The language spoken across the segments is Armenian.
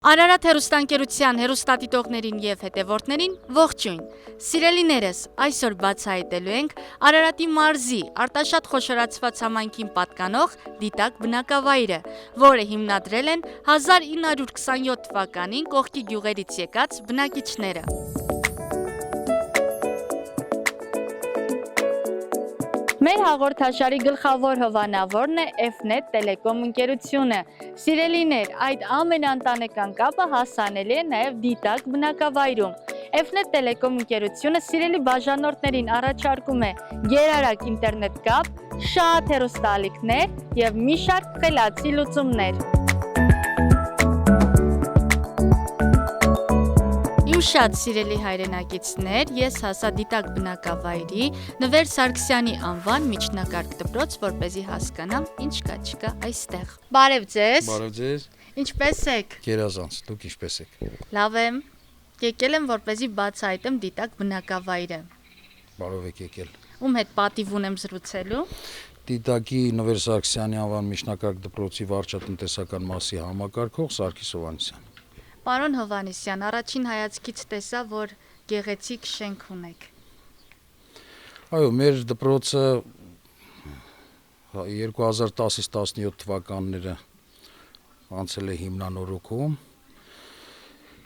Արարատ հեռուստաընկերության հեռուստադիտողներին և հետևորդներին ողջույն։ Սիրելիներս, այսօր բացահայտելու ենք Արարատի մարզի Արտաշատ խոշորացված համայնքին պատկանող դիտակ բնակավայրը, որը հիմնադրել են 1927 թվականին կողքի գյուղերից եկած բնակիչները։ Մեր հաղորդաշարի գլխավոր հովանավորն է F-Net Telecom ընկերությունը։ Սիրելիներ, այդ ամենաընտանեկան կապը հասանելի է նաև դիտակ բնակավայրում։ F-Net Telecom ընկերությունը սիրելի բաժանորդներին առաջարկում է գերարագ ինտերնետ կապ, շատ հեռուստաալիքներ և մի շարք խելացի լուծումներ։ Շատ սիրելի հայրենակիցներ, ես հասա դիտակ բնակավայրի Նվեր Սարգսյանի անվան միջնակարգ դպրոց, որպեսզի հասկանամ ինչ կա չկա այստեղ։ Բարև ձեզ։ Բարև ձեզ։ Ինչպե՞ս եք։ Գերազանց, դուք ինչպե՞ս եք։ Լավ եմ։ Եկել եմ, որպեսզի բացահայտեմ դիտակ բնակավայրը։ Բարով եք եկել։ Ում հետ պատիվ ունեմ զրուցելու։ Դիտակի Նվեր Սարգսյանի անվան միջնակարգ դպրոցի վարչատնտեսական մասի համակարգող Սարգիս Հովհաննիսյան։ Պարոն Հովհաննիսյան, առաջին հայացքից տեսա, որ գեղեցիկ շենք ունեք։ Այո, մեր դպրոցը 2010-17 թվականները անցել է հիմնանորոգում։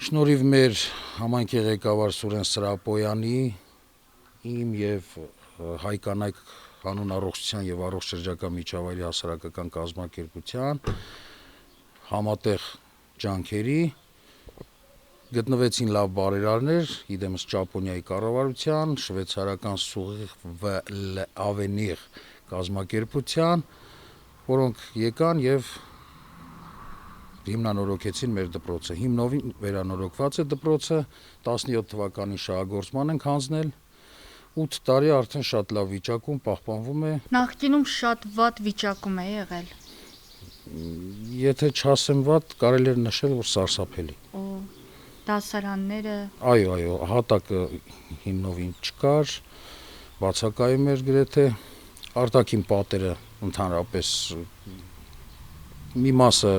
Շնորհիվ մեր համայնքի ղեկավար Սուրեն Սրապոյանի, իմ եւ Հայկանայք հանուն առողջության եւ առողջ շրջակա միջավայրի հասարակական կազմակերպության համատեղ ջանքերի գտնվեցին լավ բարերարներ, իդեմս Ճապոնիայի կառավարության, շվեյցարական Սուղիղ Ավենիղ կազմակերպության, որոնք եկան եւ հիմնանորոգեցին մեր դպրոցը։ Հիմնովին վերանորոգված է դպրոցը, 17 թվականին շահագործման ենք հանձնել, 8 տարի արդեն շատ լավ վիճակում պահպանվում է։ Նախկինում շատ վատ վիճակում է եղել։ Եթե չասեմ վատ, կարելի է նշել, որ սարսափելի։ Դասարանները։ Այո, հատակը հիմնովին չկար, բացակայում էր գրեթե, արտաքին պատերը ընդհանրապես մի մասը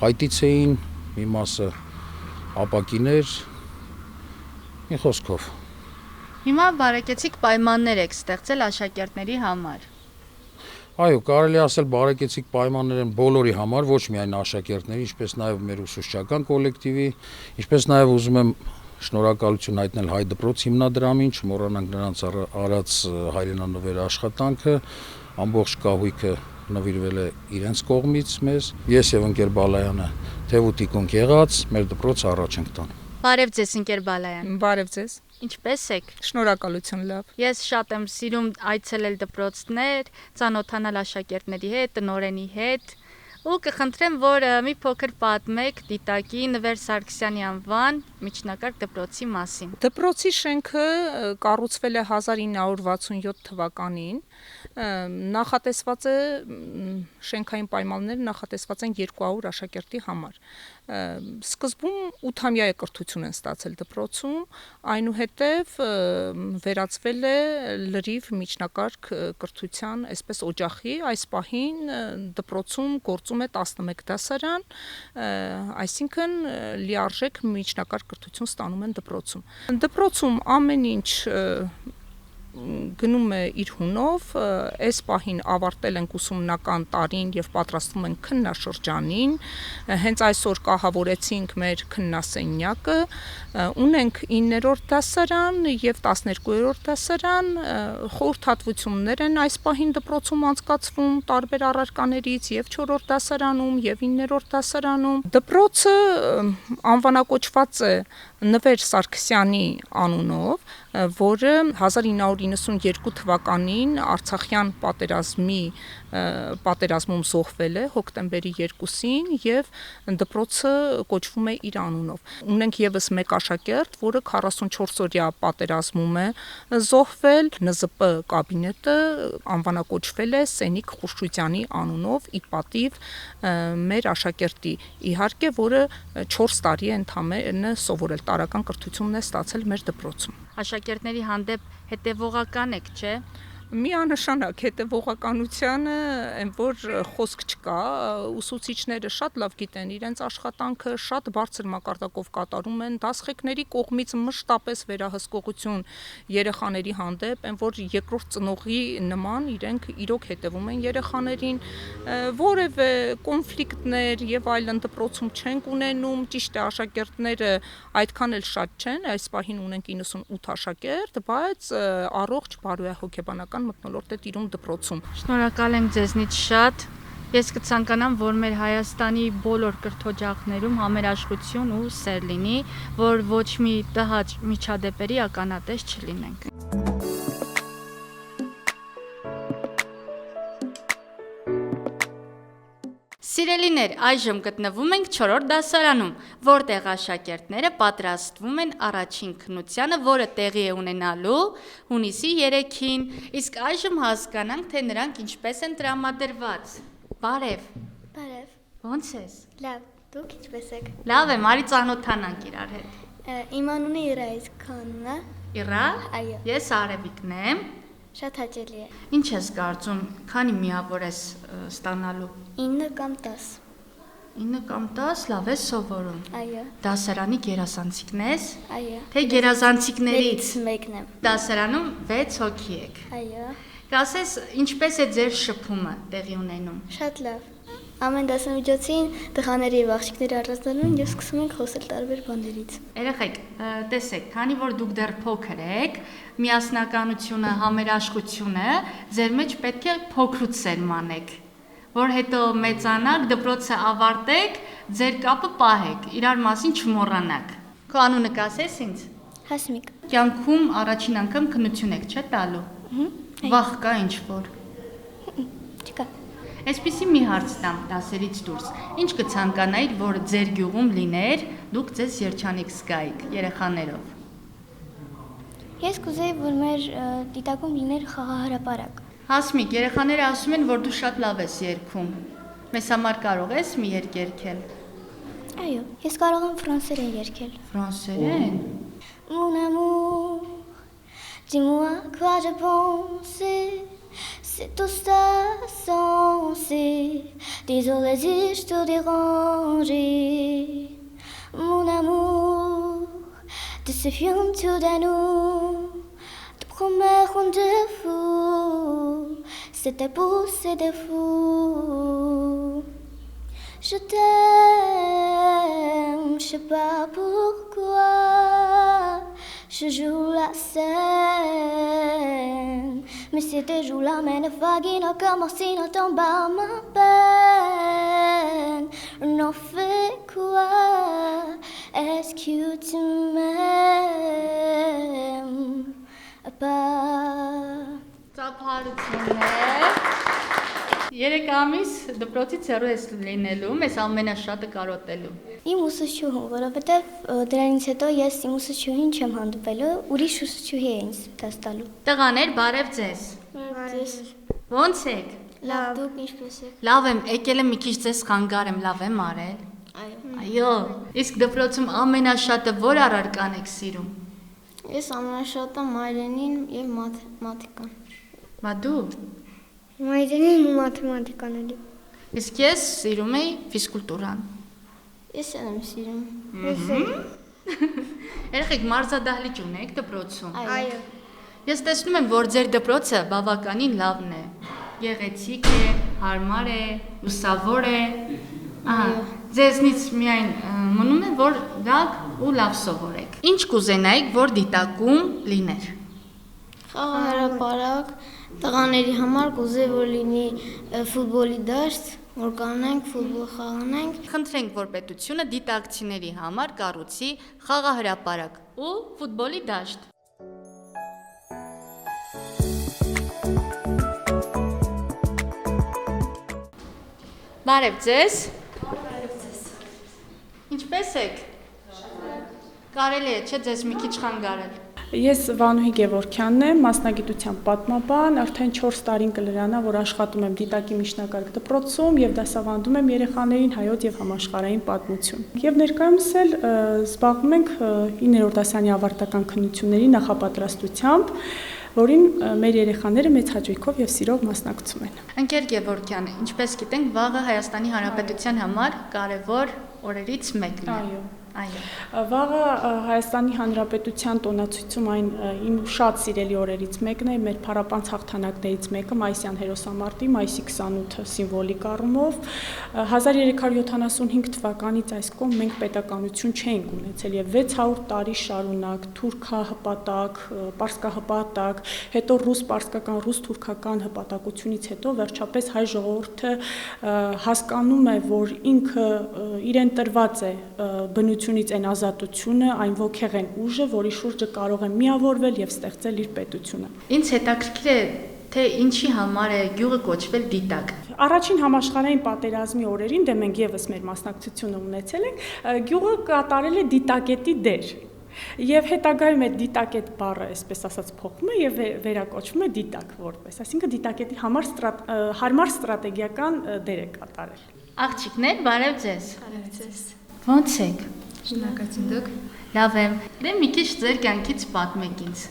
փայտից էին, մի մասը ապակիներ, մի խոսքով։ Հիմա բարեկեցիկ պայմաններ եք ստեղծել աշակերտների համար։ Այո, կարելի ասել բարեկեցիկ պայմաններ են բոլորի համար, ոչ միայն աշակերտների, ինչպես նաև մեր ուսուցչական կոլեկտիվի, ինչպես նաև ուզում եմ շնորհակալություն հայտնել Հայ դպրոց հիմնադրամին, չմոռանանք նրանց արած հայրենանվեր աշխատանքը, ամբողջ կահույքը նվիրվել է իրենց կողմից մեզ։ Ես եւ ընկեր Բալայանը թեւուտիկոնք եղած մեր դպրոցը առաջ ենք տանում։ Բարև ձեզ, ընկեր Բալայան։ Բարև ձեզ։ Ինչպե՞ս եք։ Շնորհակալություն, լավ։ Ես շատ եմ սիրում այցելել դպրոցներ, ծանոթանալ աշակերտների հետ, տնօրենի հետ, ու կխնդրեմ, որ մի փոքր պատմեք դիտակի Նվեր Սարգսյանի անվան միջնակարգ դպրոցի մասին։ Դպրոցի շենքը կառուցվել է 1967 թվականին։ Նախատեսված է շենքային պայմանները նախատեսված են 200 աշակերտի համար։ Սկզբում 8-ամյա կրթություն են ստացել դպրոցում, այնուհետև վերածվել է լրիվ միջնակարգ կրթության, այսպես օջախի, այս պահին դպրոցում գործում է 11 դասարան, այսինքն լիարժեք միջնակարգ կրթություն ստանում են դպրոցում։ Դպրոցում ամեն ինչ գնում է իր հունով, այս պահին ավարտել ենք ուսումնական տարին եւ պատրաստվում ենք քննաշրջանին, հենց այսօր կահավորեցինք մեր քննասենյակը, ունենք 9-րդ դասարան եւ 12-րդ դասարան, խորհրդատվություններ են այս պահին դպրոցում անցկացվում տարբեր առարկաներից եւ 4-րդ դասարանում եւ 9-րդ դասարանում։ Դպրոցը անվանակոչված է Նվեր Սարգսյանի անունով, որը 1992 թվականին Արցախյան պատերազմում զոհվել է հոկտեմբերի 2-ին եւ դպրոցը կոչվում է իր անունով։ Ունենք եւս մեկ աշակերտ, որը 44-օրյա պատերազմում է զոհվել, ՆԶՊ կաբինետը անվանակոչվել է Սենիկ Խուշչուտյանի անունով ի պատիվ մեր աշակերտի, իհարկե, որը 4 տարի է ընդամենը սովորել, տարրական կրթությունն է ստացել մեր դպրոցում։ Աշակերտների հանդեպ հետևողական եք, չէ՞։ Միանշանակ հետևողականությանը այն որ խոսք չկա, ուսուցիչները շատ լավ գիտեն իրենց աշխատանքը, շատ բարձր մակարդակով կատարում են, դասղեկների կողմից մշտապես վերահսկողություն երեխաների հանդեպ, այն որ երկրորդ ծնողի նման իրենք իրոք հետևում են երեխաներին, որևէ կոնֆլիկտներ եւ այլն դպրոցում չենք ունենում, ճիշտ է աշակերտները այդքան էլ շատ չեն, այս պահին ունենք 98 աշակերտ, բայց առողջ բարոյահոգեբանական մթնոլորտ է տիրում դպրոցում։ Շնորհակալ եմ ձեզնից շատ։ Ես կցանկանամ, որ մեր Հայաստանի բոլոր կրթօջախներում համերաշխություն ու սեր լինի, որ ոչ մի տհաճ միջադեպերի ականատես չլինենք։ Սիրելիներ, այժմ գտնվում ենք 4-րդ դասարանում, որտեղ աշակերտները պատրաստվում են առաջին քննությանը, որը տեղի է ունենալու հունիսի 3-ին, իսկ այժմ հասկանանք, թե նրանք ինչպես են տրամադրված։ Բարև։ Բարև։ Ո՞նց ես։ Լավ, դուք ինչպես եք։ Լավ եմ, արի ծանոթանանք իրար հետ։ Իմ անունը Իրայից Քանն է։ Իրա։ Այո։ Ես Արևիկն եմ։ Շատ հաճելի է։ Ինչ ես կարծում, քանի միավոր ես ստանալու։ 9 կամ 10։ 9 կամ 10, լավ ես սովորում։ Այո։ Դասարանի գերազանցիկն ես։ Այո։ Թե գերազանցիկներից մեկն եմ։ դասարանում 6 հոգի եք։ Այո։ Կասես, ինչպես է ձեր շփումը տեղի ունենում։ Շատ լավ։ Ամեն դասամիջոցին տղաների եւ աղջիկների առանձնանում եւ սկսում ենք խոսել տարբեր բաներից։ Երեխեք, տեսեք, քանի որ դուք դեռ փոքր եք, միասնականությունը, համերաշխությունը ձեր մեջ պետք է փոքրուց սերմանեք, որ հետո մեծանաք, դպրոցը ավարտեք, ձեր կապը պահեք, իրար մասին չմոռանաք։ Քո անունը կասես ինձ։ Հասմիկ։ Կյանքում առաջին անգամ քննություն եք չէ՞ տալու։ Վախ կա ինչ-որ։ Չկա։ Այսպիսի մի հարց տամ դասերից դուրս։ Ինչ կցանկանայիք, որ ձեր գյուղում լիներ, դուք ձեզ երջանիկ զգայիք երեխաներով։ Ես կուզեի, որ մեր դիտակում լիներ խաղահրապարակ։ Հասմիկ, երեխաները ասում են, որ դու շատ լավ ես երգում։ Մեզ համար կարող ես մի երգ երգել։ Այո, ես կարող եմ ֆրանսերեն երգել։ Ֆրանսերեն։ Mon amour, dis-moi quoi je pense. C'est tout ça sensé. Désolé si je te dérange. Mon amour, de ce film tout d'un nous. De promets rendez-vous. C'était beau, c'était fou. Je t'aime, je sais pas pourquoi. Je joue la scène, mais si tu joues la main de vagina comme si ne tombe pas ma peine. On fait quoi? Est-ce que tu m'aimes pas? Երեք ամիս դպրոցից հեռու ես լինելու, մեզ ամենաշատը կարոտելու։ Իմ ուսուցչուհուն, որովհետև դրանից հետո ես իմ ուսուցչուհին չեմ հանդիպելու, ուրիշ ուսուցչուհի է ինձ դաս տալու։ Տղաներ, բարև ձեզ։ Ո՞նց եք։ Լավ, դուք ինչպես եք։ Լավ եմ, եկել եմ մի քիչ ձեզ խանգարեմ, լավ եմ արել։ Այո։ Իսկ դպրոցում ամենաշատը որ առարկան եք սիրում։ Ես ամենաշատը մայրենին եւ մաթեմատիկան։ Բա դու։ Մայրենին ու մաթեմատիկան էլի։ Իսկ ես սիրում եի ֆիզկուլտուրան։ Ես եմ սիրում։ Երեխեք, մարզադահլիճ ունեք դպրոցում։ Այո։ Ես տեսնում եմ, որ ձեր դպրոցը բավականին լավն է։ Գեղեցիկ է, հարմար է, լուսավոր է։ Ձեզնից միայն մնում է, որ գաք ու լավ սովորեք։ Ինչ կուզենայիք, որ դիտակում լիներ։ Խաղահրապարակ, տղաների համար կուզեի, որ լինի ֆուտբոլի դաշտ, որ կանենք, ֆուտբոլ խաղանենք։ Խնդրենք, որ պետությունը դիտակցիների համար կառուցի խաղահրապարակ ու ֆուտբոլի դաշտ։ Բարև ձեզ։ Ինչպես եք։ Կարելի է, չէ՞ ձեզ մի քիչ խանգարել։ Ես Վանուհի Գևորգյանն եմ, մասնագիտությամբ պատմաբան, արդեն 4 տարին կլրանա, որ աշխատում եմ դիտակի միջնակարգ դպրոցում եւ դասավանդում եմ երեխաներին հայոց եւ համաշխարհային պատմություն։ Եվ ներկայումս էլ զբաղվում ենք 9-րդ դասարանի ավարտական քննությունների նախապատրաստությամբ, որին մեր երեխաները մեծ հաճույքով եւ սիրով մասնակցում են։ Ընկեր Գևորգյան, ինչպես գիտենք, վաղը Հայաստանի Հանրապետության համար կարևոր օրերից մեկն է։ Այո։ Վաղը Հայաստանի Հանրապետության տոնացույցում այն իմ շատ սիրելի օրերից մեկն է, մեր փառապանց հաղթանակներից մեկը մայիսյան հերոսամարտի, մայիսի 28-ը սիմվոլիկ առումով 1375 թվականից այս կողմ մենք պետականություն չէինք ունեցել եւ 600 տարի շարունակ թուրքահպատակ, պարսկահպատակ, հետո ռուս-պարսկական, ռուս-թուրքական հպատակությունից հետո վերջապես հայ ժողովուրդը հասկանում է, որ ինքը իրեն տրված է բնությունից այն ազատությունը, այն ոգեղեն ուժը, որի շուրջը կարող է միավորվել եւ ստեղծել իր պետությունը։ Ինձ հետաքրքիր է, թե ինչի համար է գյուղը կոչվել Դիտակ։ Առաջին համաշխարհային պատերազմի օրերին, դե մենք եւս մեր մասնակցությունը ունեցել ենք, գյուղը կատարել է դիտակետի դեր։ Եվ հետագայում այդ դիտակետ բառը, այսպես ասած, փոխվում է եւ վերակոչվում է դիտակ որպես, այսինքն դիտակետի հարմար ստրատեգիական դեր է կատարել։ Աղջիկներ, բարև ձեզ։ Բարև ձեզ։ Ո՞նց եք։ Շնորհակալություն դուք։ Լավ եմ։ Դե մի քիչ ձեր կյանքից պատմեք ինձ։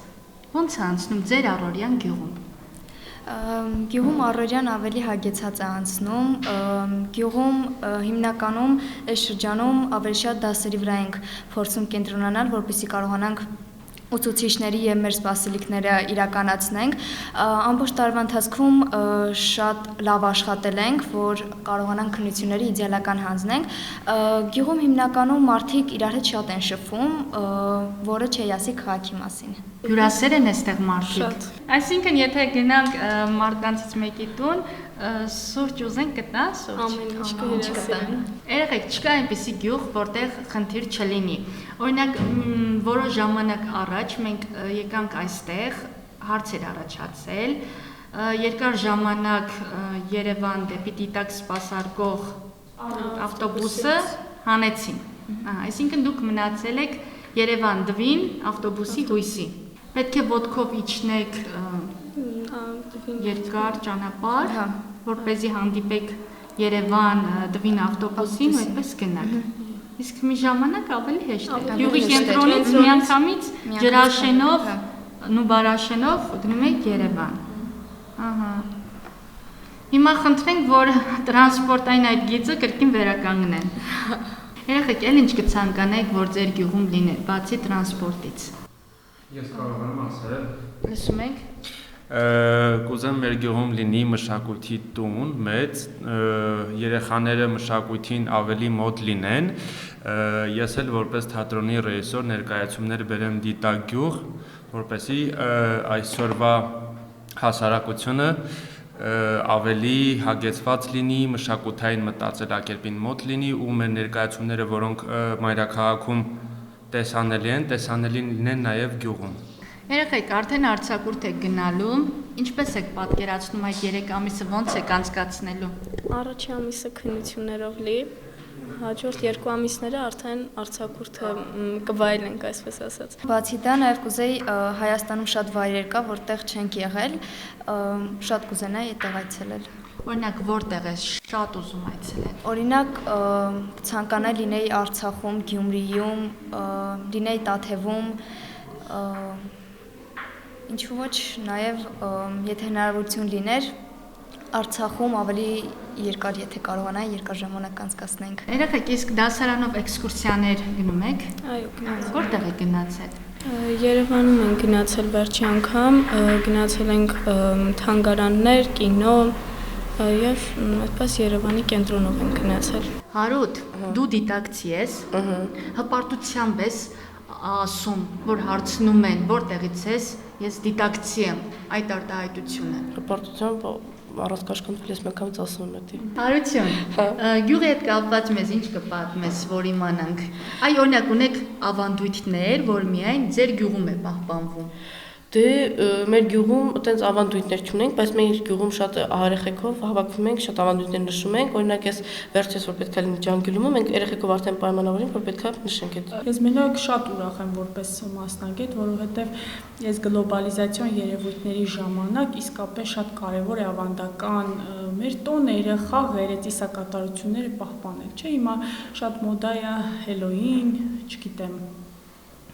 Ո՞նց է անցնում ձեր առօրյան գյուղում։ Գյուղում առօրյան ավելի հագեցած է անցնում։ Գյուղում հիմնականում այս շրջանում ավելի շատ դասերի վրա ենք փորձում կենտրոնանալ, որպեսզի կարողանանք ուսուցիչների եւ մեր սպասելիքները իրականացնենք։ Ամբողջ տարվա ընթացքում շատ լավ աշխատել ենք, որ կարողանանք քննությունների իդեալական հանձնենք։ Գյուղում հիմնականում մարդիկ իրար հետ շատ են շփվում, որը չի ասի քաղաքի մասին։ Հյուրասեր են այստեղ մարդիկ։ Այսինքն, եթե գնանք մարդկանցից մեկի տուն, սուրճ ուզենք կտա, սուրճ։ Ամեն ինչ կհյուրասիրեն։ Երեխեք, չկա այնպիսի գյուղ, որտեղ խնդիր չլինի։ Օրինակ, որոշ ժամանակ առաջ մենք եկանք այստեղ, հարց էր առաջացել, երկար ժամանակ Երևան դեպի Դիտակ սպասարկող ավտոբուսը հանեցին։ Այսինքն դուք մնացել եք Երևան Դվին ավտոբուսի հույսի։ Պետք է ոտքով իջնեք երկար ճանապարհ, որպեսզի հանդիպեք Երևան Դվին ավտոբուսին ու այդպես գնաք։ Իսկ մի ժամանակ ավելի հեշտ է։ Գյուղի կենտրոնից միանգամից ջրաշենով, նուբարաշենով գնում եք Երևան։ Ահա։ Հիմա խնդրենք, որ տրանսպորտային այդ գիծը կրկին վերականգնեն։ Երեխեք, էլ ինչ կցանկանայիք, որ ձեր գյուղում լիներ, բացի տրանսպորտից։ Ես կարող եմ ասել։ Լսում եք։ Կուզեմ մեր գյուղում լինի մշակույթի տուն, մեծ, երեխաները մշակույթին ավելի մոտ լինեն։ Ես էլ որպես թատրոնի ռեժիսոր ներկայացումներ բերեմ Դիտակ գյուղ, որպեսզի այսօրվա հասարակությունը ավելի հագեցված լինի, մշակութային մտածելակերպին մոտ լինի ու մեր ներկայացումները, որոնք մայրաքաղաքում տեսանելի են, տեսանելի լինեն նաև գյուղում։ Երեխեք, արդեն արձակուրդ եք գնալու, ինչպես եք պատկերացնում այդ 3 ամիսը, ոնց եք անցկացնելու։ Առաջին ամիսը քննություններով լի, հաջորդ 2 ամիսները արդեն արձակուրդը կվայելենք, այսպես ասած։ Բացի դա նաև կուզեի Հայաստանում շատ վայրեր կա, որտեղ չենք եղել, շատ կուզենայի այդտեղ այցելել։ Օրինակ, որտեղ է շատ ուզում այցելել։ Օրինակ, ցանկանալ լինեի Արցախում, Գյումրիում, լինեի Տաթևում, ինչու ոչ, նաև եթե հնարավորություն լիներ, Արցախում ավելի երկար, եթե կարողանայի, երկար ժամանակ անցկացնենք։ Երեխեք, իսկ դասարանով էքսկուրսիաներ գնում եք։ Այո, գնացել։ Որտեղ եք գնացել։ Երևանում ենք գնացել վերջի անգամ, գնացել ենք թանգարաններ, կինո եւ այդպես Երևանի կենտրոնով ենք գնացել։ Հարութ, դու դիտակցի ես։ Հպարտությամբ ես ասում, որ հարցնում են, որտեղից ես, ես դիտակցի եմ, այդ արտահայտությունը։ Հպարտությամբ առանց կաշկանդվել ես մեկ ամից ասում եմ դա։ Հարություն, գյուղի հետ կապված մեզ ինչ կպատմես, որ իմանանք։ Այ օրինակ ունեք ավանդույթներ, որ միայն ձեր գյուղում է պահպանվում։ Դե մեր գյուղում այտենց ավանդույթներ չունենք, բայց մեր գյուղում շատ երեխեքով հավաքվում ենք, շատ ավանդույթներ նշում ենք։ Օրինակ ես վերջերս որ պետք է լինի ջանգյուլումը, մենք երեխեքով արդեն պայմանավորենք, որ պետք է նշենք այդ։ Ես մենակ շատ ուրախ եմ որպես մասնագետ, որովհետև ես գլոբալիզացիոն երևույթների ժամանակ իսկապես շատ կարևոր է ավանդական մեր տոները, խաղերը, ծիսակատարությունները պահպանել, չէ՞։ Հիմա շատ մոդա է Հելոուին, չգիտեմ,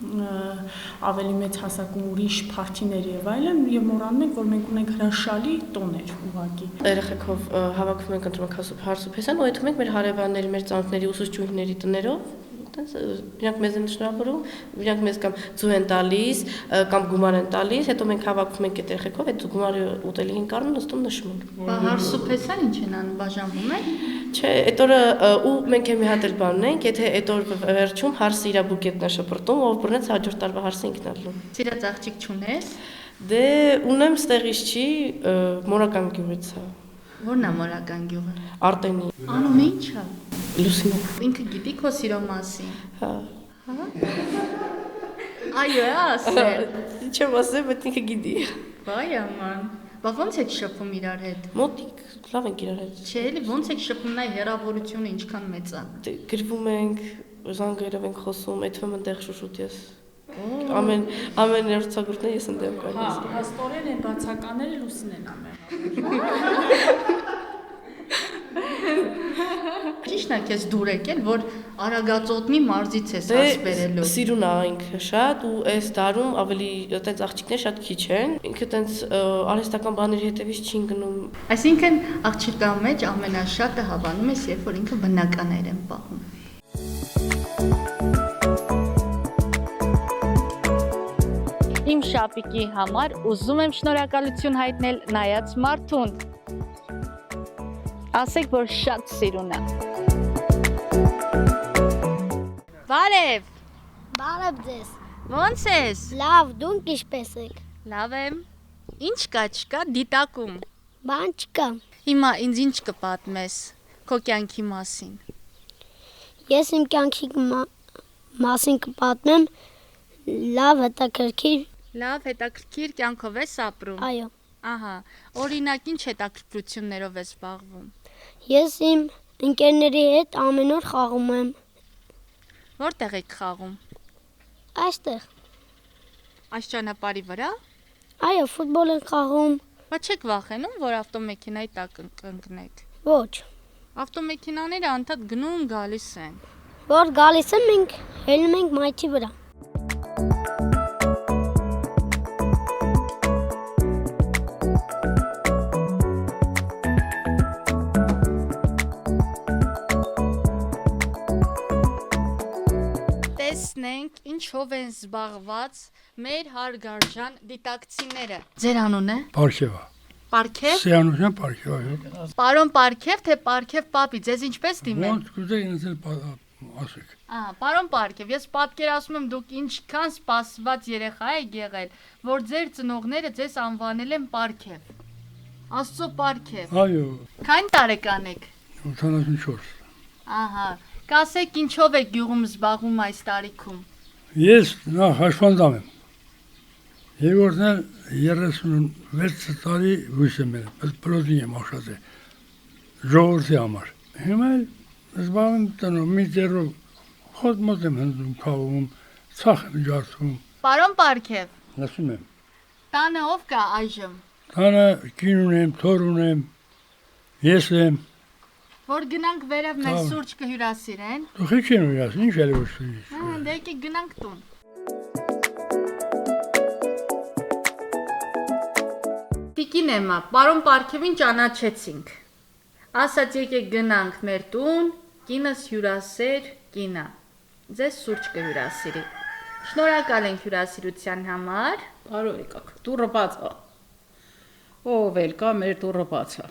ավելի մեծ հասակում ուրիշ փարթիներ եւ այլն եւ մոռանում ենք, որ մենք ունենք հրաշալի տոներ ուղակի։ Երեխեքով հավաքվում ենք ընտրում հարսուփեսան, ու այդում ենք մեր հարևանների, մեր ծանոթների, ուսուցչուհիների տներով, իրանք մեզ են շնորհավորում, իրանք մեզ կամ ձու են տալիս, կամ գումար են տալիս, հետո մենք հավաքվում ենք այդ երեխեքով, այդ գումարը ուտելիք են կառնում, նստում նշում ենք։ Բա հարսուփեսան ինչ են անում, բաժանվում են։ Չէ, այդ օրը ու մենք մի հատ էլ բան ունենք, եթե այդ օր վերջում հարսը իր բուկետն է շփրտում, ով բռնեց հաջորդ տարվա հարսը ինքն ալնում։ Սիրած աղջիկ չունես։ Դե ունեմ ստեղից չի, Մորական գյուղից է։ Որն է Մորական գյուղը։ Արտենի։ Անում ինչ է։ Լուսինե։ Ինքը գիտի քո սիրո մասին։ Հա։ Այո, ասել։ Չեմ ասել, բայց ինքը գիտի։ Վայ աման։ Բա ո՞նց եք շփվում իրար հետ։ Մոտիկ, լավ ենք իրար հետ։ Չէ, էլի ո՞նց եք շփվում, նայ հեռավորությունը ինչքան մեծ է։ Դե գրվում ենք, զանգերով ենք խոսում, այդվում այնտեղ շուշուտ ես։ Ամեն երգցագործներ ես ընդեմ գալիս։ Հա, հաստորեն են բացականները Լուսինեն ամեն։ Ճիշտ է, քեզ դուր եկել, որ Արագածոտնի մարզից ես հասբերելու։ Սիրուն է ինքը շատ ու այս դարում ավելի այտենց աղջիկներ շատ քիչ են։ Ինքը այտենց արհեստական բաների հետևից չի գնում։ Այսինքն աղջիկա մեջ ամենաշատը հավանում ես, երբ որ ինքը բնականներ են պահում։ Իմ շապիկի համար ուզում եմ շնորհակալություն հայտնել նայած մարդուն։ Ասեք, որ շատ սիրուն է։ Բարև։ Բարև ձեզ։ Ո՞նց ես։ Լավ, դուք ինչպես եք։ Լավ եմ։ Ինչ կա, չկա, դիտակում։ Բան չկա։ Հիմա ինձ ինչ կպատմես քո կյանքի մասին։ Ես իմ կյանքի մասին կպատմեմ լավ հետաքրքիր։ Լավ հետաքրքիր կյանքով ես ապրում։ Այո։ Ահա, օրինակ ինչ հետաքրքրություններով ես զբաղվում։ Ես իմ ընկերների հետ ամեն օր խաղում եմ։ Որտեղ եք խաղում։ Այստեղ։ Այս ճանապարհի վրա։ Այո, ֆուտբոլ ենք խաղում։ Բա չեք վախենում, որ ավտոմեքենայի տակ ընկնեք։ Ոչ։ Ավտոմեքենաները անդադ գնում գալիս են։ Որ գալիս են, մենք հելնում ենք մայթի վրա։ Տեսնենք ինչով են զբաղված մեր հարգարժան դիտակցիները։ Ձեր անունը։ Պարքևա։ Պարքև։ Սյանության Պարքևա, այո։ Պարոն Պարքև, թե Պարքև պապի, ձեզ ինչպես դիմեմ։ Ոնց կուզեի ինձ ասեք։ Պարոն Պարքև, ես պատկերացնում եմ դուք ինչքան սպասված երեխա եք եղել, որ ձեր ծնողները ձեզ անվանել են Պարքև։ Աստծո Պարքև։ Այո։ Քանի տարեկան եք։ 84։ Ահա, կասեք ինչով եք գյուղում զբաղվում այս տարիքում։ Ես նախ հաշվանդամ եմ։ Երկրորդն էլ 36 տարի հույս եմ ել, բայց պրոզի եմ աշխատել ժողովրդի համար։ Հիմա էլ զբաղվում տնով մի ձեռով խոտ եմ հնձում, քավում, ցախ եմ ջարդում։ Պարոն Պարքև։ Լսում եմ։ Տանը ով կա այժմ։ Տանը կին ունեմ, թոր ունեմ, ես եմ։ Որ գնանք վերև մեր սուրճ կհյուրասիրեն։ Դու քիչ են ուրաս, ինչ էլ ոչ սուրճ։ Դե եկեք գնանք տուն։ Տիկին Էմա, պարոն Պարքևին ճանաչեցինք։ Ասաց եկեք գնանք մեր տուն, կինս հյուրասեր կինա։ Ձեզ սուրճ կհյուրասիրի։ Շնորհակալ ենք հյուրասիրության համար։ Բարով եկաք, տուրը բաց է։ Ով էլ կա, մեր տուրը բաց է։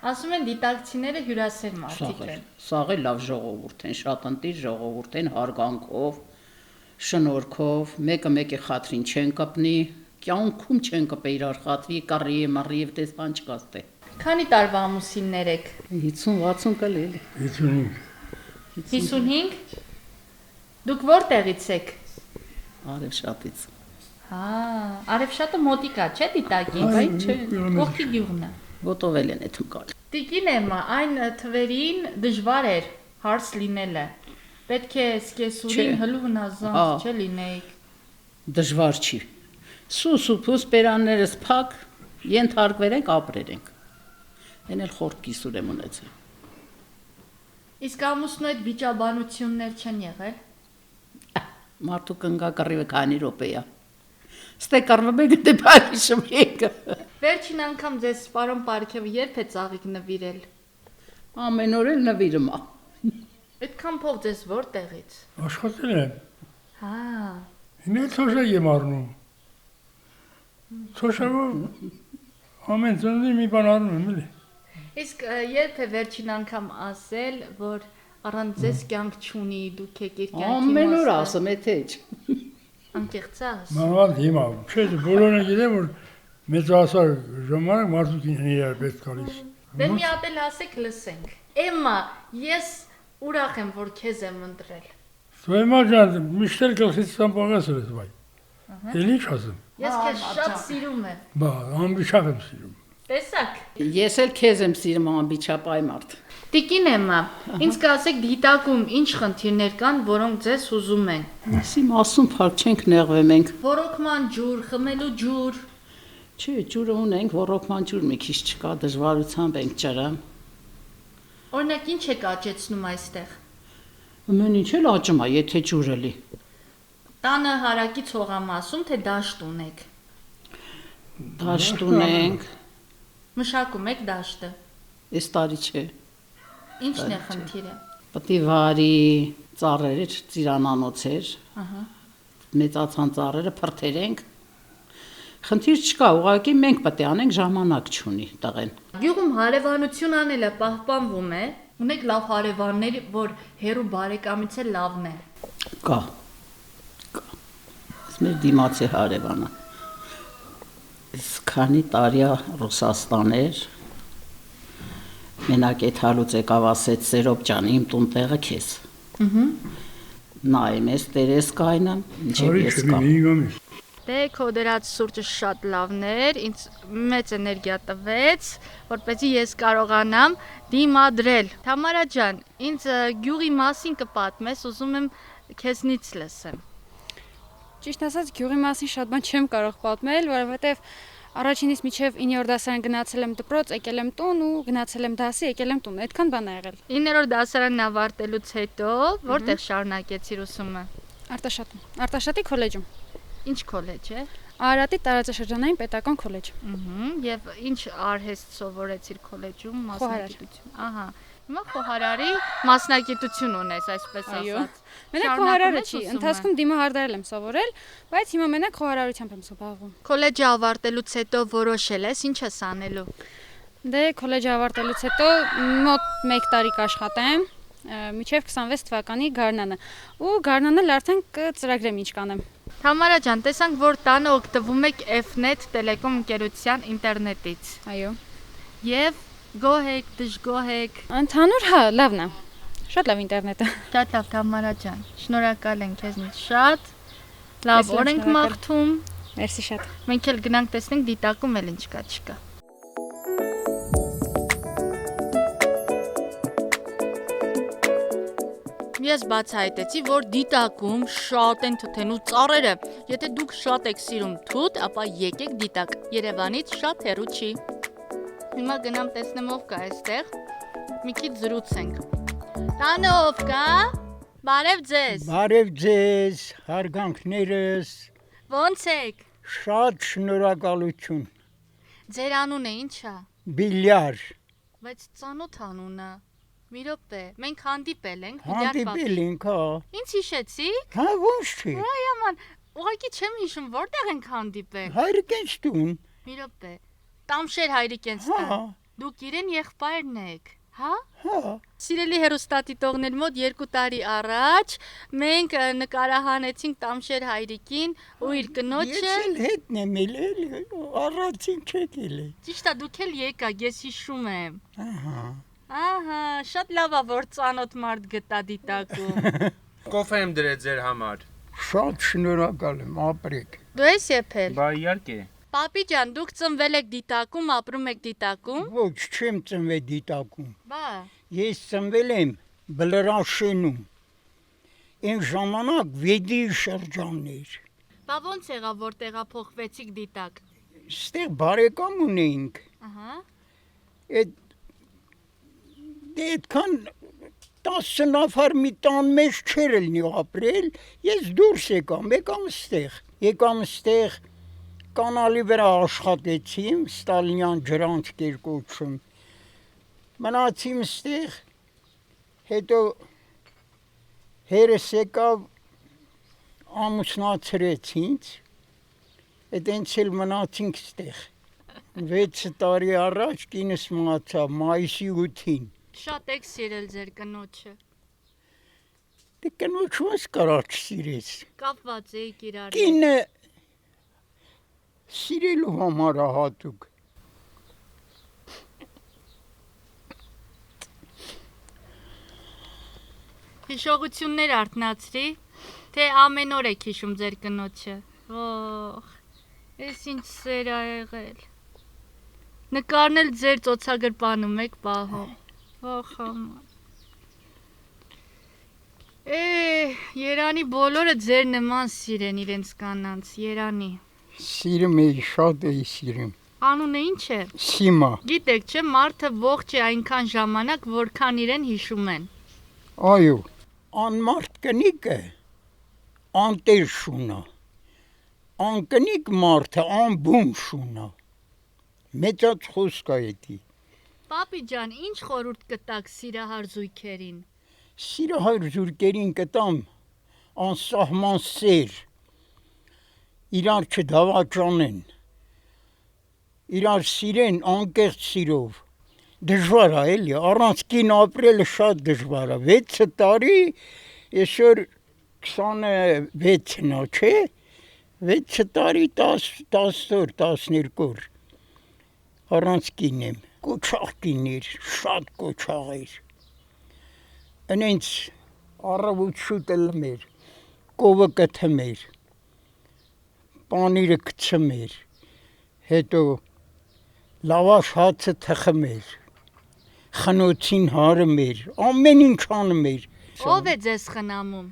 Ասում են դիտակցիները հյուրասեր մարդիկ են։ Սաղ է լավ ժողովուրդ են, շատ ընտիր ժողովուրդ են, հարգանքով, շնորհքով, մեկը մեկի խաթրին չեն կպնի, կյանքում չեն կպե իրար խաթրի, կարի է մարի եւ տես բան չկաստե։ Քանի տարվա ամուսիններ եք։ 50-60 կլել։ 55։ 55։ Դուք որտեղից եք։ Արևշատից։ Հա, Արևշատը մոտիկա, չէ՞ դիտակին։ Այ չէ։ Կողքի գյուղն է։ Ոտովել են այդում գալ։ Տիկին Էմա, այն թվերին դժվար էր հարս լինելը։ Պետք է սկեսուրին հլուհնազանց չլինեիք։ Դժվար չի։ Սուս ու փուս բերաններս փակ, ենթարկվեր ենք, ապրեր ենք։ Էն էլ խորտ կիսուր եմ ունեցել։ Իսկ ամուսնու այդ վիճաբանություններ չեն եղել։ Մարդու կնգա կռիվը քանի րոպեա։ Ստե կարվը գտե բարիշը մեկը։ Վերջին անգամ ձեզ պարոն Պարքևը երբ է ծաղիկ նվիրել։ Ամեն օր էլ նվիրում է։ Այդքան փող ձեզ որտեղից։ Աշխատել եմ։ Հա։ Հիմա թոշակ եմ առնում։ Թոշակը ամեն ծննդի մի բան առնում եմ, էլի։ Իսկ երբ է վերջին անգամ ասել, որ առանց ձեզ կյանք չունի, դուք եք իր կյանքի մասը։ Ամեն օր ասում է թե չէ։ Անկեղծաս։ Մանավանդ հիմա, չէ, բոլորը գիտեն, որ մեծահասակ ժամանակ մարդուց իրար պետք գալիս։ Դե մի հատ էլ ասեք լսենք։ Էմմա, ես ուրախ եմ, որ քեզ եմ ընտրել։ Սոյմա ջան, միշտ էլ գլխից սամպաղասել ես վայ։ Էլի ինչ ասեմ։ Ես քեզ շատ սիրում եմ։ Բա, անբիչավ եմ սիրում։ Տեսակ։ Ես էլ քեզ եմ սիրում անբիչապայ մարդ։ Տիկին Էմմա, ինձ կասեք դիտակում ինչ խնդիրներ կան, որոնք ձեզ հուզում են։ Ասի մասում փակ չենք նեղվեմ ենք։ Ռոռոկման ջուր, խմելու ջուր։ Չէ, ջուրը ունենք, ռոռոկման ջուր մի քիչ չկա, դժվարությամբ ենք ճարամ։ Օրինակ ինչ եք աճեցնում այստեղ։ Ամեն ինչ էլ աճում է, եթե ջուրը լի։ Տանը հարակից հողամասում թե դաշտ ունեք։ Դաշտ ունենք։ Մշակում եք դաշտը։ Այս տարի չէ։ Ինչն է խնդիրը։ Պետք է վարի ծառեր, ծիրանանոցեր։ Ահա։ Մեծացան ծառերը փրթերենք։ Խնդիր չկա, ուղղակի մենք պետք է անենք, ժամանակ չունի տղեն։ Գյուղում հարևանություն անելը պահպանվում է։ Ունեք լավ հարևաններ, որ հերու բարեկամից էլ լավն է։ Կա։ Մեր դիմացի հարևանը։ Քանի տարի Ռուսաստան էր։ Մենակ այդ հալուց եկավ ասեց Սերոբ ջան, իմ տուն տեղը քեզ։ Նայեմ, ես տերես կայնամ, ինչեւ ես կամ։ Դե քո դրած սուրճը շատ լավն էր, ինձ մեծ էներգիա տվեց, որպեսզի ես կարողանամ դիմադրել։ Թամարա ջան, ինձ գյուղի մասին կպատմես, ուզում եմ քեզնից լսեմ։ Ճիշտ ասած, գյուղի մասին շատ բան չեմ կարող պատմել, որովհետև առաջինից մինչև 9-րդ դասարան գնացել եմ դպրոց, եկել եմ տուն ու գնացել եմ դասի, եկել եմ տուն։ Այդքան բան ա եղել։ 9-րդ դասարանն ավարտելուց հետո որտեղ շարունակեցիր ուսումը։ Արտաշատում։ Արտաշատի քոլեջում։ Ինչ քոլեջ է։ Արարատի տարածաշրջանային պետական քոլեջ։ Եվ ինչ արհեստ սովորեցիր քոլեջում, մասնագիտություն։ Ահա։ Հիմա խոհարարի մասնագիտություն ունես, այսպես ասած։ Մենակ խոհարարը չի, ընթացքում դիմահարդարել եմ սովորել, բայց հիմա մենակ խոհարարությամբ եմ զբաղվում։ Քոլեջը ավարտելուց հետո որոշել ես ինչ ես անելու։ Դե քոլեջը ավարտելուց հետո մոտ 1 տարի կաշխատեմ, մինչև 26 թվականի գարնանը։ Ու գարնանը արդեն կծրագրեմ ինչ կանեմ։ Թամարա ջան, տեսանք, որ տանը օգտվում եք Fnet Telecom ընկերության ինտերնետից։ Այո։ Եվ գոհ եք, դժգոհ եք։ Ընդհանուր հա, լավն է։ Շատ լավ ինտերնետը։ Շատ լավ, Թամարա ջան։ Շնորհակալ ենք քեզնից շատ։ Լավ օր ենք մաղթում։ Մերսի շատ։ Մենք էլ գնանք տեսնենք դիտակում էլ ինչ կա, չկա։ Ես բացահայտեցի, որ դիտակում շատ են թթենու ծառերը։ Եթե դուք շատ եք սիրում թութ, ապա եկեք դիտակ։ Երևանից շատ հեռու չի։ Հիմա գնամ տեսնեմ ով կա այստեղ։ Մի քիչ զրուցենք։ Տանը ով կա։ Բարև ձեզ։ Բարև ձեզ, հարգանքներս։ Ո՞նց եք։ Շատ շնորհակալություն։ Ձեր անունը ի՞նչ է։ Բիլյար։ Բայց ծանոթ անունը։ Մի րոպե, մենք հանդիպել ենք, Հանդիպել ենք, հա։ Ինչ հիշեցիք։ Հա, ո՞նց չէ։ Այաման, ուղղակի չեմ հիշում, որտեղ ենք հանդիպել։ Հայրիկենց տուն։ Մի րոպե։ Տամշեր հայրիկենց տուն։ Դուք իրեն եղբայրն եք, հա։ Հա։ Սիրելի հեռուստադիտողներ, մոտ 2 տարի առաջ մենք նկարահանեցինք Տամշեր հայրիկին ու իր կնոջը։ Ես էլ հետն եմ ելել, առաջին չեք ելել։ Ճիշտ է, դուք էլ եկաք, ես հիշում եմ։ Ահա։ Ահա, շատ լավ է, որ ծանոթ մարդ գտա դիտակում։ Կոֆե եմ դրել ձեր համար։ Շատ շնորհակալ եմ, ապրեք։ Դու ես եփել։ Բա իհարկե։ Պապի ջան, դուք ծնվել եք դիտակում, ապրում եք դիտակում։ Ոչ, չեմ ծնվել դիտակում։ Բա։ Ես ծնվել եմ Բլրաշենում։ Այն ժամանակ Վեդի շրջաններ։ Բա ո՞նց եղավ, որ տեղափոխվեցիք դիտակ։ Ստեղ բարեկամ ունեինք։ Ահա։ Դե այդքան 10 նավար մի տան մեջ չեր լինի ապրել, ես դուրս եկամ ստեղ, կանալի վրա աշխատեցիմ, Ստալինյան ջրանցք էր կոչվում, մնացիմ ստեղ, հետո հերս եկավ ամուսնացրեց ինձ, այդենց էլ մնացինք ստեղ, 6 տարի առաջ կինս մահացավ մայիսի 8-ին, Շատ եք սիրել ձեր կնոջը։ Դե կնոջը ոնց կարա չսիրես։ Կապված եք իրար։ Կինը սիրելու համար է հատուկ։ Հիշողություններ արթնացրի, թե ամեն օր եք հիշում ձեր կնոջը։ Ոխ, ես ինչ սեր ա եղել։ Նկարն էլ ձեր ծոցագրպանում եք պահում։ Ոխ աման։ Երանի բոլորը ձեր նման սիրեն իրենց կանանց, Երանի։ Սիրում էի, շատ էի սիրում։ Անունը ինչ է։ Սիմա։ Գիտեք չէ, մարդը ողջ է այնքան ժամանակ, որքան իրեն հիշում են։ Այո, անմարդ կնիկը անտեր շունա, անկնիկ մարդը անբուն շունա, մեծած խոսք է էդի։ Պապի ջան, ինչ խորհուրդ կտաք սիրահար զույգերին։ Սիրահար զույգերին կտամ անսահման սեր, իրար չդավաճանեն, իրար սիրեն անկեղծ սիրով, դժվար է էլի, առանց կին ապրելը շատ դժվար է, 6 տարի, այսօր 26-ն է, չէ, 6 տարի 10 օր, 12 օր, առանց կին եմ, կոչաղ կին էր, շատ կոչաղ էր, ընենց առավոտ շուտ լմեր, կովը կթմեր, պանիրը կցմեր, հետո լավաշ հացը թխմեր, խնոցին հարմեր, ամեն ինչ անում էր։ Ով է ձեզ խնամում։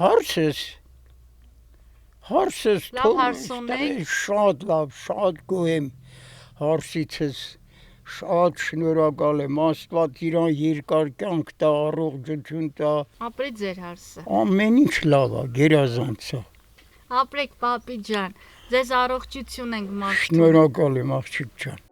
Հարսս լավ հարսում եք։ Շատ լավ, շատ գոհ եմ հարսիցս, շատ շնորհակալ եմ, Աստված իրան երկար կյանք տա, առողջություն տա։ Ապրի ձեր հարսը։ Ամեն ինչ լավ է, գերազանց է։ Ապրեք պապի ջան, ձեզ առողջություն ենք մաղթում։ Շնորհակալ եմ աղջիկ ջան։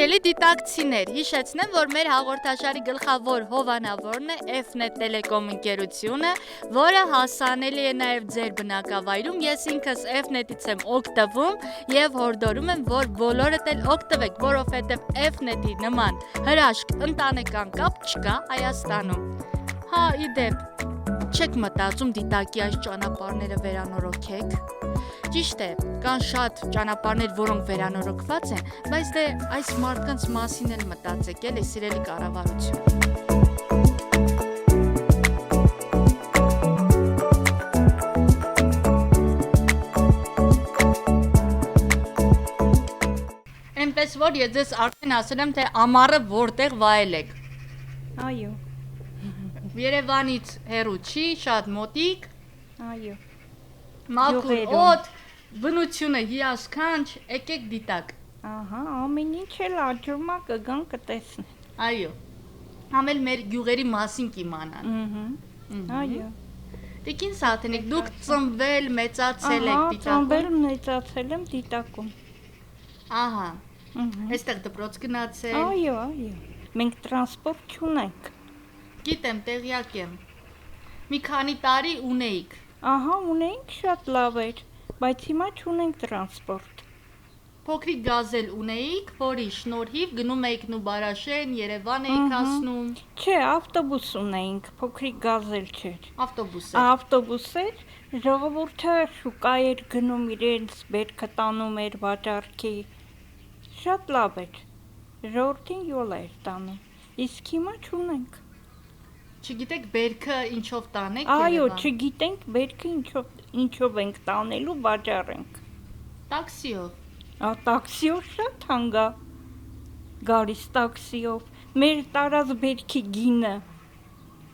Սիրելի դիտակցիներ, հիշեցնեմ, որ մեր հաղորդաշարի գլխավոր հովանավորն է F-Net Telecom ընկերությունը, որը հասանելի է նաև ձեր բնակավայրում։ Ես ինքս F-Net-ից եմ օգտվում եւ հորդորում եմ, որ բոլորդ էլ օգտվեք, որովհետեւ F-Net-ի նման հրաշք ընտանեկան կապ չկա Հայաստանում։ Հա, իդեպ, չեք մտածում դիտակի այս ճանապարհները վերանորոգեք։ Ճիշտ է, կան շատ ճանապարհներ, որոնք վերանորոգված են, բայց դե այս մարդկանց մասին էլ մտածեք, էլի սիրելի կառավարություն։ Էնպես որ ես ձեզ արդեն ասել եմ, թե ամառը որտեղ վայելեք։ Այո։ Երևանից հեռու չի, շատ մոտիկ։ Այո։ Մաքուր օդ, բնությունը հիասքանչ, եկեք դիտակ։ Ահա, ամեն ինչ էլ աճում է, կգան կտեսնեն։ Այո։ Համել մեր գյուղերի մասին կիմանան։ Այո։ Տիկին Սաթենիկ, դուք ծնվել, մեծացել եք դիտակում։ Ծնվել, մեծացել եմ դիտակում։ Ահա։ Այստեղ դպրոց գնացել։ Այո, այո։ Մենք տրանսպորտ չունենք։ Գիտեմ, տեղյակ եմ։ Մի քանի տարի ունեիք։ Ահա, ունեինք, շատ լավ էր, բայց հիմա չունենք տրանսպորտ։ Փոքրիկ գազել ունեիք, որի շնորհիվ գնում էիք Նուբարաշեն, Երևան էիք հասնում։ Չէ, ավտոբուս ունեինք, փոքրիկ գազել չէր։ Ավտոբուս էր։ Ավտոբուս էր, ժողովուրդը շուկա էր գնում իրենց, բերքը տանում էր վաճառքի։ Շատ լավ էր։ Ժողովրդին յոլ էր տանում։ Իսկ հիմա չունենք։ Չգիտեք բերքը ինչով տանեք Այո, չգիտենք բերքը ինչով ենք տանելու, վաճառենք։ Տաքսիով։ Տաքսիով շատ հանգ է։ Գալիս տաքսիով։ Մեր տարած բերքի գինը,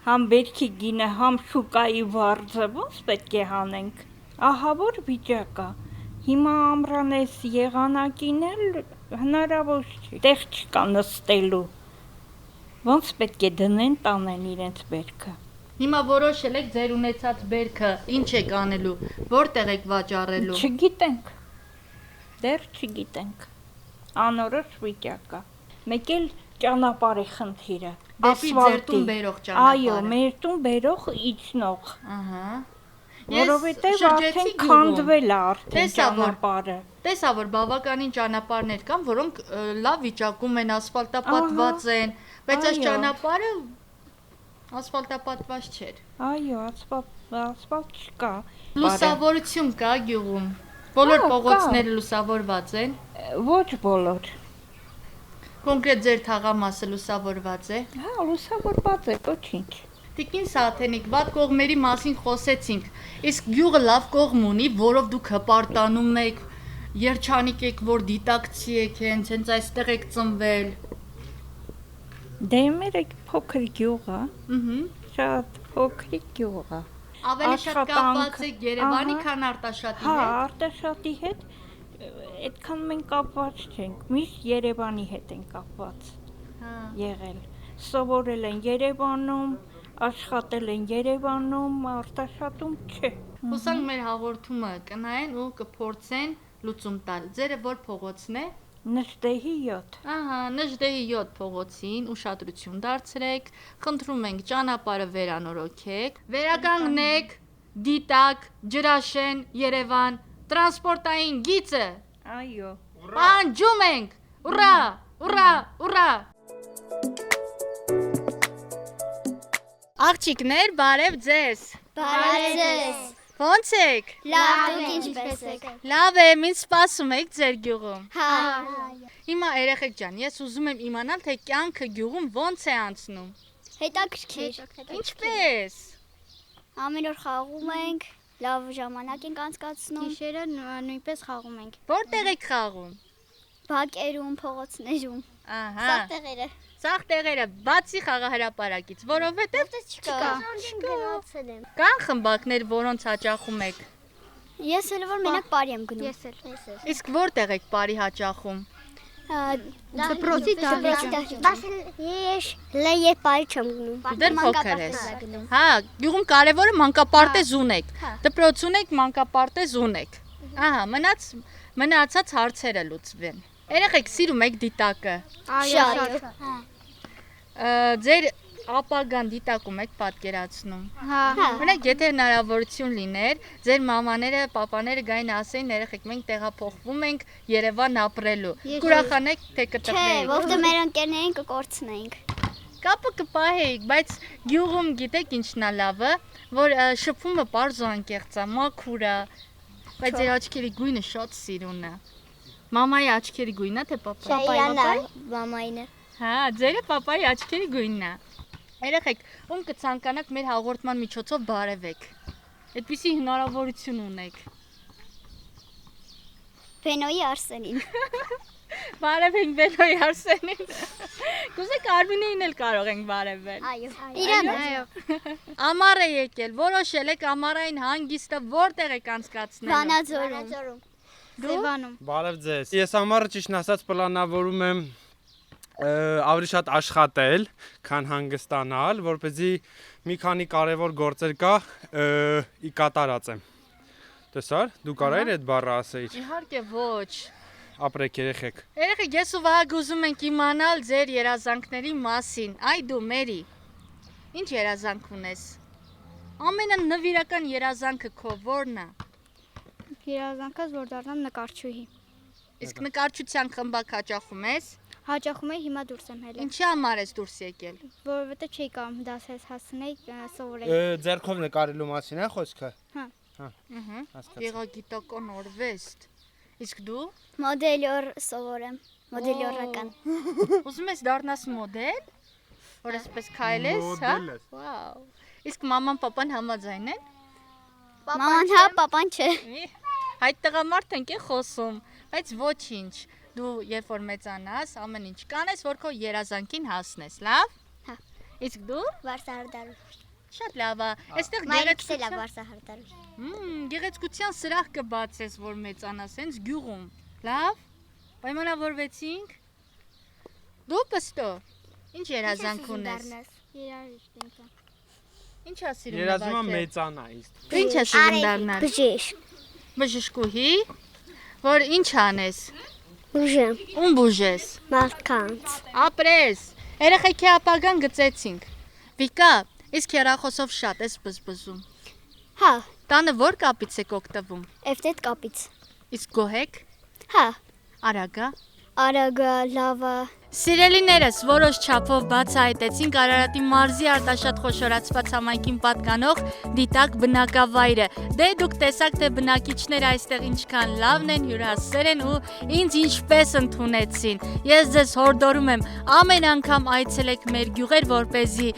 համ բերքի գինը, համ շուկայի վարձը ոնց պետք է հանենք։ Ահա որ վիճակ է։ Հիմա ամրանես եղանակին էլ հնարավոր չի, տեղ չկա նստելու։ Ոնց պետք է դնեն, տանեն իրենց բերքը։ Հիմա որոշել եք ձեր ունեցած բերքը ինչ եք անելու, որտեղ եք վաճառելու։ Չգիտենք։ Դեռ չգիտենք։ Անորոշ վիճակ է։ Մեկ էլ ճանապարհի խնդիրը։ Ապի ձեր տուն բերող ճանապարհը։ Այո, մեր տուն բերող իջնող։ Ահա։ Որովհետև արդեն քանդվել է արդեն ճանապարհը։ Տեսա, որ բավականին ճանապարհներ կան, որոնք լավ վիճակում են, ասֆալտապատված են, բայց այս ճանապարհը ասֆալտապատված չէր։ Այո, ասֆալտ չկա։ Լուսավորություն կա գյուղում։ Բոլոր փողոցները լուսավորված են։ Ոչ բոլոր։ Կոնկրետ ձեր թաղամասը լուսավորված է։ Հա, լուսավորված է, ոչինչ։ Տիկին Սաթենիկ, վատ կողմերի մասին խոսեցինք, իսկ գյուղը լավ կողմ ունի, որով դուք հպարտանում եք, երջանիկ եք, որ դիտակցի եք, հենց այստեղ եք ծնվել։ Դե մեր փոքր գյուղ է, շատ փոքր գյուղ է։ Ավելի շատ կապված եք Երևանի, քան Արտաշատի հետ։ Հա, Արտաշատի հետ այդքան մենք կապված չենք, միշտ Երևանի հետ են կապված եղել։ Սովորել են Երևանում, աշխատել են Երևանում, Արտաշատում չէ։ Հուսանք մեր հաղորդումը կնայեն ու կփորձեն լուծում տալ։ Ձերը որ փողոցն է։ Նժդեհի 7։ Ահա, Նժդեհի 7 փողոցին ուշադրություն դարձրեք, խնդրում ենք ճանապարհը վերանորոգեք, վերականգնեք Դիտակ, Ջրաշեն, Երևան տրանսպորտային գիծը։ Այո։ Պահանջում ենք։ Ուրա, ուրա, ուրա։ Աղջիկներ, բարև ձեզ։ Բարև ձեզ։ Ո՞նց եք։ Լավ, դուք ինչպես եք։ Լավ է, ինձ սպասում եք ձեր գյուղում։ Հա։ Հիմա երեխեք ջան, ես ուզում եմ իմանալ, թե կյանքը գյուղում ո՞նց է անցնում։ Հետաքրքիր։ Ինչպես։ Ամեն օր խաղում ենք, լավ ժամանակ ենք անցկացնում։ Գիշերը նույնպես խաղում ենք։ Որտեղ եք խաղում։ Բակերում, փողոցներում։ Ահա։ Սաղ տեղերը։ Սաղ տեղերը, բացի խաղահրապարակից, որովհետև չկա։ Կան խմբակներ, որոնց հաճախում եք։ Ես էլ որ մենակ բարի եմ գնում։ Ես էլ։ Իսկ որտեղ եք բարի հաճախում։ Դպրոցի Ես լեյ բարի չեմ գնում։ Դեռ փոքր ես։ Հա, գյուղում կարևորը մանկապարտեզ ունեք։ Դպրոց ունեք, մանկապարտեզ ունեք։ Ահա, մնացած հարցերը լուծվեն։ Երեխեք սիրում եք դիտակը։ Շատ։ Ձեր ապագան դիտակում եք պատկերացնում։ Հա։ Մենակ եթե հնարավորություն լիներ, ձեր մամաները, պապաները գային ասեին, երեխեք մենք տեղափոխվում ենք Երևան ապրելու։ Կուրախանեք թե կտղվեիք։ Չէ, որտե մեր ընկերներին կկորցնեինք։ Կապը կպահեիք, բայց գյուղում գիտեք ինչն է լավը, որ շփումը պարզ ու անկեղծ է, մաքուր է, բայց ձեր աչքերի գույնը շատ սիրուն է։ Մամայի աչքերի գույնն է թե պապայի։ Մամային է։ Հա, ձերը պապայի աչքերի գույնն է։ Երեխեք, ում կցանկանաք մեր հաղորդման միջոցով բարևեք։ Այդպիսի հնարավորություն ունեք։ Վենոյի Արսենին։ Բարևենք Վենոյի Արսենին։ Կուզեք Արմինեին էլ կարող ենք բարևել։ Այո։ Իրան։ Այո։ Ամառ է եկել, որոշել եք ամառային հանգիստը որտեղ եք անցկացնելու։ Վանաձորում։ Սևանում։ Բարև ձեզ։ Ես ամառը ճիշտ ասած պլանավորում եմ ավելի շատ աշխատել, քան հանգստանալ, որպեսզի մի քանի կարևոր գործեր կա ի կատարածեմ։ Տեսար, դու կարայիր այդ բառը ասեիր։ Իհարկե ոչ։ Ապրեք երեխեք։ Երեխեք, ես ու Վահագ ուզում ենք իմանալ ձեր երազանքների մասին։ Այ դու Մերի։ Ինչ երազանք ունես։ Ամենանվիրական երազանքը քո ո՞րն է։ Երազանքս որ դառնամ նկարչուհի։ Իսկ նկարչության խմբակ հաճախում ես։ Հաճախում եմ հիմա դուրս եմ ելել։ Ինչի համար ես դուրս եկել։ Որովհետեւ չի կարող դասես հասնել, սովորել։ Ձեռքով նկարելու մասին է խոսքը։ Հա։ Գեղագիտական արվեստ։ Իսկ դու։ Մոդելյոր սովորեմ, մոդելյորական։ Ուզում ես դառնաս մոդել։ Որ այսպես քայլես, հա։ Վաու։ Իսկ մաման պապան համաձայն են։ Մաման հա, պապան չէ։ Այդ տղամարդ ենք է խոսում, բայց ոչինչ։ Դու երբ որ մեծանաս, ամեն ինչ կանես, որ քո երազանքին հասնես, լավ։ Հա։ Իսկ դու։ Վարսարդարու։ Շատ լավ է։ Այստեղ Մայրիկս էլ է Բարսահարդարում։ Գեղեցկության սրահ կբացես, որ մեծանաս, հենց գյուղում։ Լավ։ Պայմանավորվեցինք։ Դու պստո։ Ինչ երազանք ունես։ Ինչ է սիրում։ Երազում եմ մեծանայից։ Ինչ է սիրում դառնալ։ Բժիշկ։ Բժշկուհի, որ ինչ անես։ Բուժեմ։ Ում բուժես։ Մարդկանց։ Ապրես։ Երեխեքի ապագան գծեցինք։ Վիկա, իսկ հեռախոսով շատ ես բզբզում։ Հա։ Տանը որ կապից եք օգտվում։ Էֆտետ կապից։ Իսկ գոհեք։ Հա։ Արագա։ Արագա, լավա։ Սիրելիներս, որոշ չափով բացահայտեցինք Արարատի մարզի Արտաշատ խոշորացված համայնքին պատկանող դիտակ բնակավայրը։ Դե դուք տեսաք, թե բնակիչները այստեղ ինչքան լավն են, հյուրասեր են ու ինձ ինչպես ընդունեցին։ Ես ձեզ հորդորում եմ ամեն անգամ այցելեք մեր գյուղեր, որպեսզի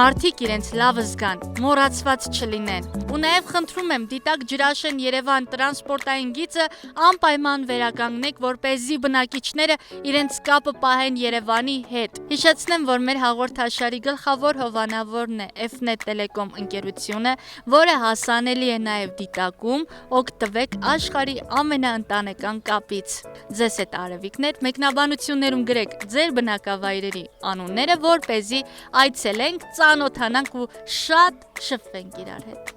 մարդիկ իրենց լավը զգան, մոռացված չլինեն։ Ու նաև խնդրում եմ դիտակ Ջրաշեն Երևան տրանսպորտային գիծը անպայման վերականգնեք, որպեսզի բնակիչները իրենց կապը պահեն Երևանի հետ։ Հիշեցնեմ, որ մեր հաղորդաշարի գլխավոր հովանավորն է Fnet Telecom ընկերությունը, որը հասանելի է նաև դիտակում, օգտվեք աշխարհի ամենաընտանեկան կապից։ Ձեզ հետ արևիկներ, մեկնաբանություններում գրեք ձեր բնակավայրերի անունները, որպեսզի այցելենք, ծանոթանանք ու շատ շփվենք իրար հետ։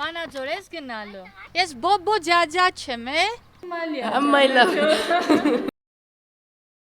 Վանաձոր ես գնալու։ Ես բոբո ջաջա չեմ, Ամայլա։